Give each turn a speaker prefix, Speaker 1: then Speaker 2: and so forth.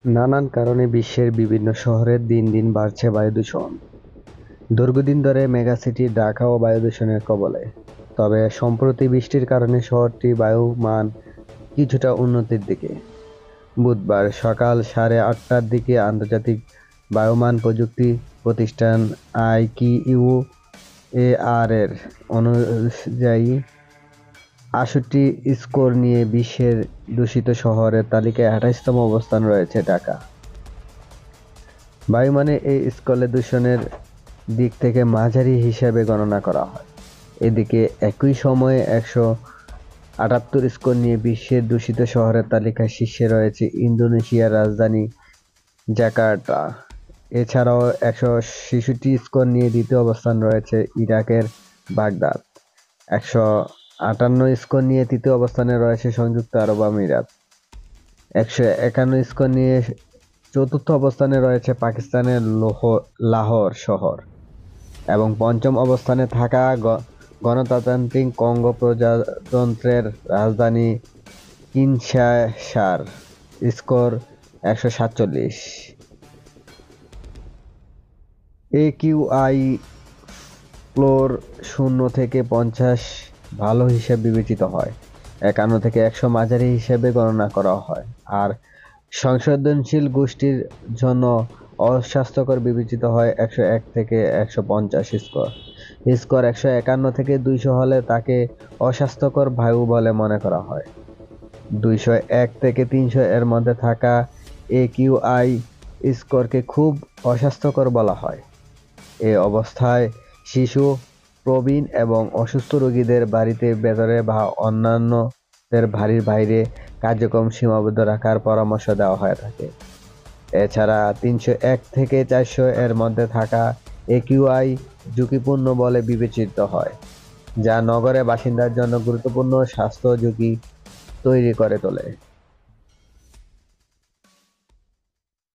Speaker 1: নানান কারণে বিশ্বের বিভিন্ন শহরে দিন দিন বাড়ছে বায়ু দূষণ। দীর্ঘদিন ধরে মেগাসিটি ঢাকাও বায়ু দূষণের কবলে। তবে সম্প্রতি বৃষ্টির কারণে শহরটির বায়ু মান কিছুটা উন্নতির দিকে। বুধবার সকাল 8:30টার দিকে আন্তর্জাতিক বায়ুমান প্রযুক্তি প্রতিষ্ঠান IQAR এর অনুযায়ী ৬৮ স্কোর নিয়ে বিশ্বের দূষিত শহরের তালিকায় ২৮তম অবস্থানে রয়েছে ঢাকা। বায়ুমানে এই স্কেলে দূষণের দিক থেকে মাঝারি হিসেবে গণনা করা হয়। এদিকে একই সময়ে ১৭৮ স্কোর নিয়ে বিশ্বের দূষিত শহরের তালিকায় শীর্ষে রয়েছে ইন্দোনেশিয়ার রাজধানী জাকার্তা। এছাড়াও ১৬৬ স্কোর নিয়ে দ্বিতীয় অবস্থানে রয়েছে ইরাকের বাগদাদ। ১৫৮ স্কোর নিয়ে তৃতীয় অবস্থানে রয়েছে সংযুক্ত আরব আমিরাত। ১৫১ স্কোর নিয়ে চতুর্থ অবস্থানে রয়েছে পাকিস্তানের লাহোর শহর এবং পঞ্চম অবস্থানে থাকা গণতান্ত্রিক কঙ্গো প্রজাতন্ত্রের রাজধানী কিনশাসার স্কোর ১৪৭। AQI ফ্লোর ০ থেকে ৫০ ভালো হিসেবে বিবেচিত হয়, ৫১ থেকে ১০০ মাঝারি হিসেবে গণনা করা হয়, আর সংবেদনশীল গোষ্ঠীর জন্য অস্বাস্থ্যকর বিবেচিত হয় ১০১ থেকে ১৫০ স্কোর। স্কোর ১৫১ থেকে ২০০ হলে তাকে অস্বাস্থ্যকর বায়ু বলে মনে করা হয়। ২০১ থেকে ৩০০ এর মধ্যে থাকা AQI স্কোরকে খুব অস্বাস্থ্যকর বলা হয়। এ অবস্থায় শিশু, প্রবীণ এবং অসুস্থ রোগীদের বাড়িতে ভেতরে বা অন্যান্যদের বাড়ির বাইরে কার্যক্রম সীমাবদ্ধ রাখার পরামর্শ দেওয়া হয়ে থাকে। এছাড়া ৩০১ থেকে ৪০০ এর মধ্যে থাকা AQI ঝুঁকিপূর্ণ বলে বিবেচিত হয়, যা নগরে বাসিন্দার জন্য গুরুত্বপূর্ণ স্বাস্থ্য ঝুঁকি তৈরি করে তোলে।